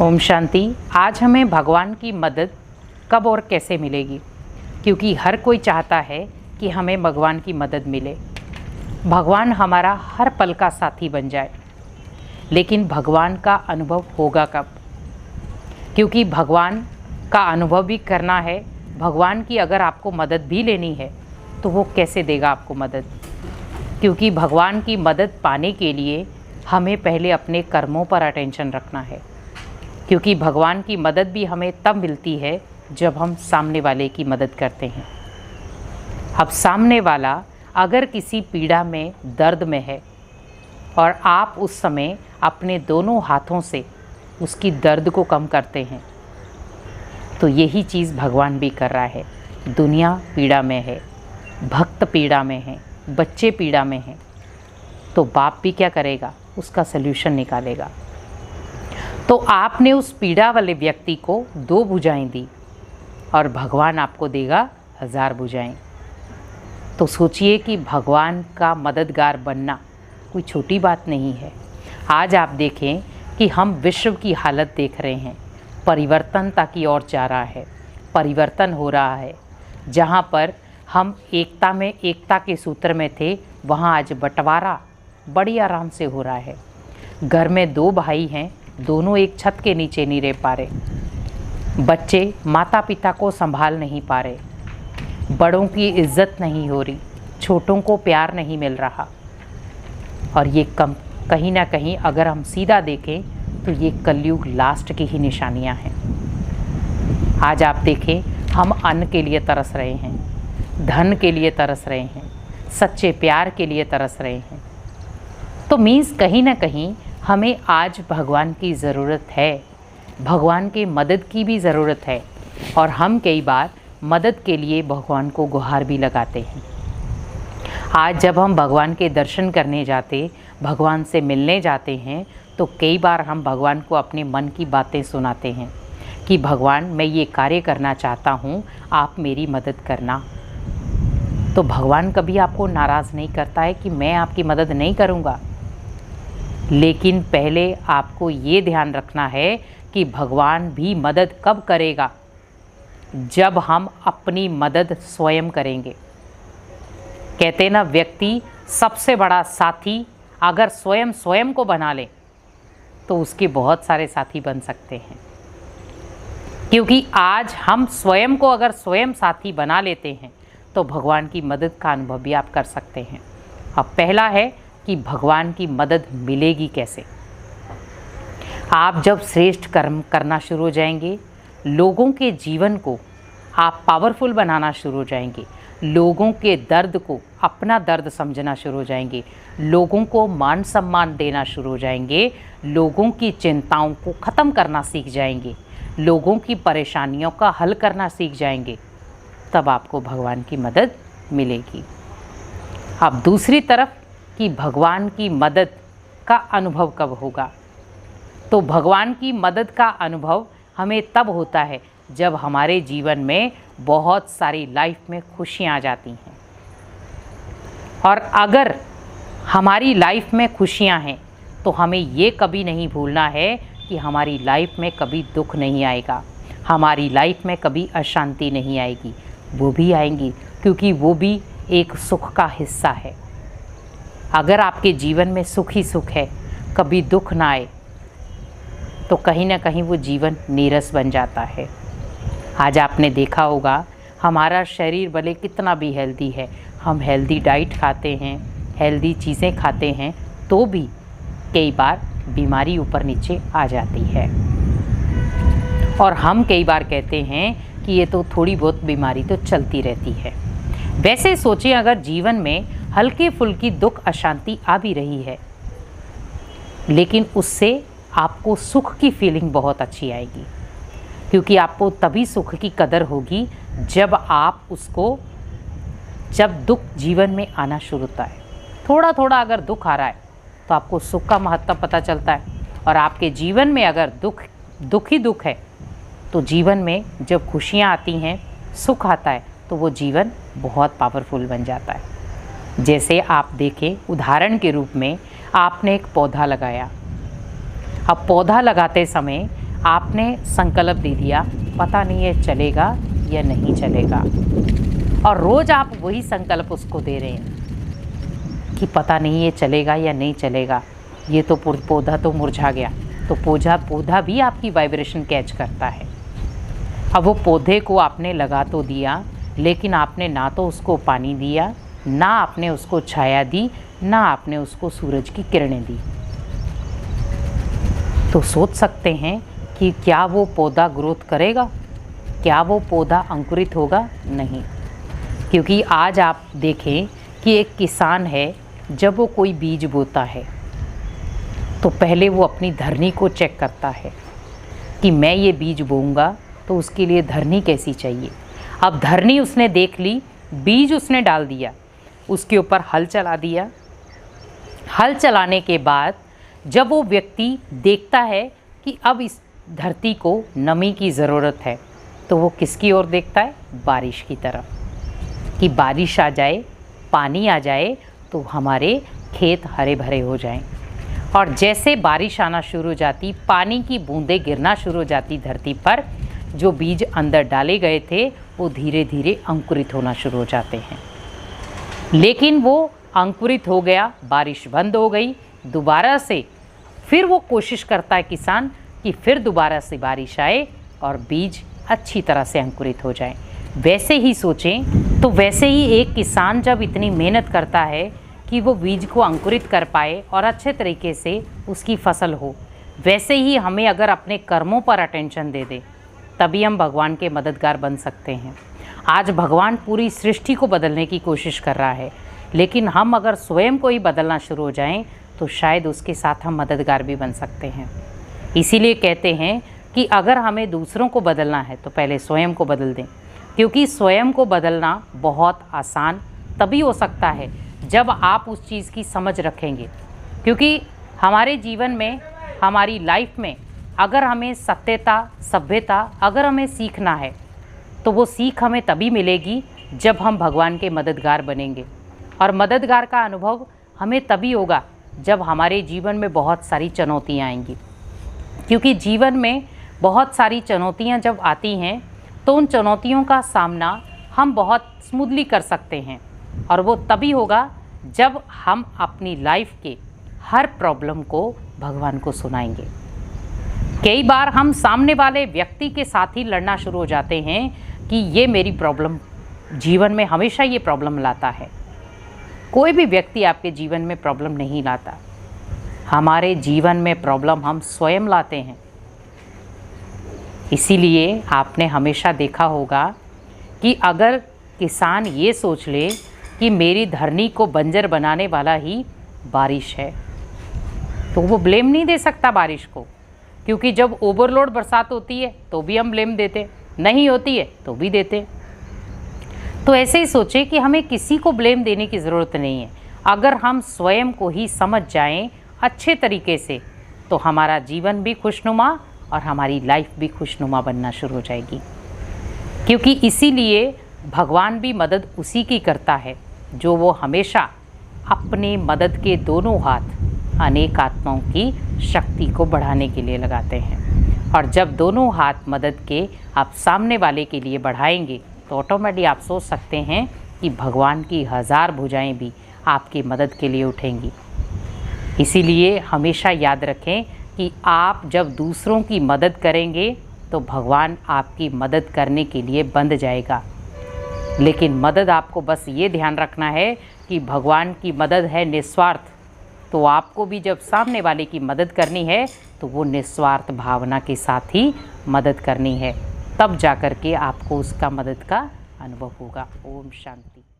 ओम शांति। आज हमें भगवान की मदद कब और कैसे मिलेगी, क्योंकि हर कोई चाहता है कि हमें भगवान की मदद मिले, भगवान हमारा हर पल का साथी बन जाए। लेकिन भगवान का अनुभव होगा कब? क्योंकि भगवान का अनुभव भी करना है। भगवान की अगर आपको मदद भी लेनी है तो वो कैसे देगा आपको मदद? क्योंकि भगवान की मदद पाने के लिए हमें पहले अपने कर्मों पर अटेंशन रखना है। क्योंकि भगवान की मदद भी हमें तब मिलती है जब हम सामने वाले की मदद करते हैं। अब सामने वाला अगर किसी पीड़ा में, दर्द में है और आप उस समय अपने दोनों हाथों से उसकी दर्द को कम करते हैं, तो यही चीज़ भगवान भी कर रहा है। दुनिया पीड़ा में है, भक्त पीड़ा में है, बच्चे पीड़ा में हैं, तो बाप भी क्या करेगा? उसका सल्यूशन निकालेगा। तो आपने उस पीड़ा वाले व्यक्ति को 2 भुजाएं दी और भगवान आपको देगा 1000 भुजाएं। तो सोचिए कि भगवान का मददगार बनना कोई छोटी बात नहीं है। आज आप देखें कि हम विश्व की हालत देख रहे हैं, परिवर्तनता की ओर जा रहा है, परिवर्तन हो रहा है। जहाँ पर हम एकता में, एकता के सूत्र में थे, वहाँ आज बंटवारा बड़ी आराम से हो रहा है। घर में 2 भाई हैं, दोनों एक छत के नीचे नहीं रह पा रहे। बच्चे माता पिता को संभाल नहीं पा रहे, बड़ों की इज्जत नहीं हो रही, छोटों को प्यार नहीं मिल रहा। और ये कहीं ना कहीं अगर हम सीधा देखें तो ये कलयुग लास्ट की ही निशानियां हैं। आज आप देखें, हम अन्न के लिए तरस रहे हैं, धन के लिए तरस रहे हैं, सच्चे प्यार के लिए तरस रहे हैं। तो मीन्स कहीं ना कहीं हमें आज भगवान की ज़रूरत है, भगवान के मदद की भी ज़रूरत है। और हम कई बार मदद के लिए भगवान को गुहार भी लगाते हैं। आज जब हम भगवान के दर्शन करने जाते, भगवान से मिलने जाते हैं, तो कई बार हम भगवान को अपने मन की बातें सुनाते हैं कि भगवान, मैं ये कार्य करना चाहता हूँ, आप मेरी मदद करना। तो भगवान कभी आपको नाराज़ नहीं करता है कि मैं आपकी मदद नहीं करूँगा। लेकिन पहले आपको ये ध्यान रखना है कि भगवान भी मदद कब करेगा? जब हम अपनी मदद स्वयं करेंगे। कहते हैं ना, व्यक्ति सबसे बड़ा साथी अगर स्वयं को बना ले तो उसके बहुत सारे साथी बन सकते हैं। क्योंकि आज हम स्वयं को अगर स्वयं साथी बना लेते हैं तो भगवान की मदद का अनुभव भी आप कर सकते हैं। अब पहला है कि भगवान की मदद मिलेगी कैसे? आप जब श्रेष्ठ कर्म करना शुरू हो जाएंगे, लोगों के जीवन को आप पावरफुल बनाना शुरू हो जाएंगे, लोगों के दर्द को अपना दर्द समझना शुरू हो जाएंगे, लोगों को मान सम्मान देना शुरू हो जाएंगे, लोगों की चिंताओं को ख़त्म करना सीख जाएंगे, लोगों की परेशानियों का हल करना सीख जाएंगे, तब आपको भगवान की मदद मिलेगी। अब दूसरी तरफ कि भगवान की मदद का अनुभव कब होगा? तो भगवान की मदद का अनुभव हमें तब होता है जब हमारे जीवन में बहुत सारी लाइफ में खुशियाँ आ जाती हैं। और अगर हमारी लाइफ में खुशियाँ हैं तो हमें ये कभी नहीं भूलना है कि हमारी लाइफ में कभी दुख नहीं आएगा, हमारी लाइफ में कभी अशांति नहीं आएगी। वो भी आएंगी, क्योंकि वो भी एक सुख का हिस्सा है। अगर आपके जीवन में सुख ही सुख है, कभी दुख ना आए, तो कहीं ना कहीं वो जीवन नीरस बन जाता है। आज आपने देखा होगा, हमारा शरीर भले कितना भी हेल्दी है, हम हेल्दी डाइट खाते हैं, हेल्दी चीज़ें खाते हैं, तो भी कई बार बीमारी ऊपर नीचे आ जाती है। और हम कई बार कहते हैं कि ये तो थोड़ी बहुत बीमारी तो चलती रहती है। वैसे सोचिए, अगर जीवन में हल्की फुल्की दुख अशांति आ भी रही है, लेकिन उससे आपको सुख की फीलिंग बहुत अच्छी आएगी। क्योंकि आपको तभी सुख की कदर होगी जब आप उसको, जब दुख जीवन में आना शुरू होता है, थोड़ा थोड़ा अगर दुख आ रहा है तो आपको सुख का महत्व पता चलता है। और आपके जीवन में अगर दुख ही दुख है, तो जीवन में जब खुशियाँ आती हैं, सुख आता है, तो वो जीवन बहुत पावरफुल बन जाता है। जैसे आप देखें, उदाहरण के रूप में आपने एक पौधा लगाया। अब पौधा लगाते समय आपने संकल्प दे दिया, पता नहीं ये चलेगा या नहीं चलेगा, और रोज़ आप वही संकल्प उसको दे रहे हैं कि पता नहीं ये चलेगा या नहीं चलेगा, ये तो पौधा तो मुरझा गया, तो पौधा भी आपकी वाइब्रेशन कैच करता है। अब वो पौधे को आपने लगा तो दिया, लेकिन आपने ना तो उसको पानी दिया, ना आपने उसको छाया दी, ना आपने उसको सूरज की किरणें दी। तो सोच सकते हैं कि क्या वो पौधा ग्रोथ करेगा, क्या वो पौधा अंकुरित होगा? नहीं। क्योंकि आज आप देखें कि एक किसान है, जब वो कोई बीज बोता है तो पहले वो अपनी धरनी को चेक करता है कि मैं ये बीज बोऊंगा तो उसके लिए धरनी कैसी चाहिए। अब धरनी उसने देख ली, बीज उसने डाल दिया, उसके ऊपर हल चला दिया। हल चलाने के बाद जब वो व्यक्ति देखता है कि अब इस धरती को नमी की ज़रूरत है, तो वो किसकी ओर देखता है? बारिश की तरफ, कि बारिश आ जाए, पानी आ जाए तो हमारे खेत हरे भरे हो जाएं। और जैसे बारिश आना शुरू हो जाती, पानी की बूंदें गिरना शुरू हो जाती धरती पर, जो बीज अंदर डाले गए थे वो धीरे धीरे अंकुरित होना शुरू हो जाते हैं। लेकिन वो अंकुरित हो गया, बारिश बंद हो गई, दोबारा से फिर वो कोशिश करता है किसान कि फिर दोबारा से बारिश आए और बीज अच्छी तरह से अंकुरित हो जाए। वैसे ही सोचें तो वैसे ही एक किसान जब इतनी मेहनत करता है कि वो बीज को अंकुरित कर पाए और अच्छे तरीके से उसकी फसल हो, वैसे ही हमें अगर अपने कर्मों पर अटेंशन दे दे, तभी हम भगवान के मददगार बन सकते हैं। आज भगवान पूरी सृष्टि को बदलने की कोशिश कर रहा है, लेकिन हम अगर स्वयं को ही बदलना शुरू हो जाएं तो शायद उसके साथ हम मददगार भी बन सकते हैं। इसीलिए कहते हैं कि अगर हमें दूसरों को बदलना है तो पहले स्वयं को बदल दें, क्योंकि स्वयं को बदलना बहुत आसान तभी हो सकता है जब आप उस चीज़ की समझ रखेंगे। क्योंकि हमारे जीवन में, हमारी लाइफ में अगर हमें सभ्यता अगर हमें सीखना है तो वो सीख हमें तभी मिलेगी जब हम भगवान के मददगार बनेंगे। और मददगार का अनुभव हमें तभी होगा जब हमारे जीवन में बहुत सारी चुनौतियाँ आएंगी। क्योंकि जीवन में बहुत सारी चुनौतियाँ जब आती हैं तो उन चुनौतियों का सामना हम बहुत स्मूथली कर सकते हैं, और वो तभी होगा जब हम अपनी लाइफ के हर प्रॉब्लम को भगवान को सुनाएंगे। कई बार हम सामने वाले व्यक्ति के साथ ही लड़ना शुरू हो जाते हैं कि ये मेरी प्रॉब्लम, जीवन में हमेशा ये प्रॉब्लम लाता है। कोई भी व्यक्ति आपके जीवन में प्रॉब्लम नहीं लाता, हमारे जीवन में प्रॉब्लम हम स्वयं लाते हैं। इसीलिए आपने हमेशा देखा होगा कि अगर किसान ये सोच ले कि मेरी धरनी को बंजर बनाने वाला ही बारिश है, तो वो ब्लेम नहीं दे सकता बारिश को। क्योंकि जब ओवरलोड बरसात होती है तो भी हम ब्लेम देते, नहीं होती है तो भी देते। तो ऐसे ही सोचें कि हमें किसी को ब्लेम देने की ज़रूरत नहीं है। अगर हम स्वयं को ही समझ जाएं अच्छे तरीके से, तो हमारा जीवन भी खुशनुमा और हमारी लाइफ भी खुशनुमा बनना शुरू हो जाएगी। क्योंकि इसीलिए भगवान भी मदद उसी की करता है जो वो हमेशा अपने मदद के दोनों हाथ अनेक आत्माओं की शक्ति को बढ़ाने के लिए लगाते हैं। और जब दोनों हाथ मदद के आप सामने वाले के लिए बढ़ाएंगे तो ऑटोमेटिक आप सोच सकते हैं कि भगवान की 1000 भुजाएं भी आपकी मदद के लिए उठेंगी। इसीलिए हमेशा याद रखें कि आप जब दूसरों की मदद करेंगे तो भगवान आपकी मदद करने के लिए बंध जाएगा। लेकिन मदद आपको बस ये ध्यान रखना है कि भगवान की मदद है निस्वार्थ, तो आपको भी जब सामने वाले की मदद करनी है तो वो निस्वार्थ भावना के साथ ही मदद करनी है, तब जाकर के आपको उसका मदद का अनुभव होगा। ओम शांति।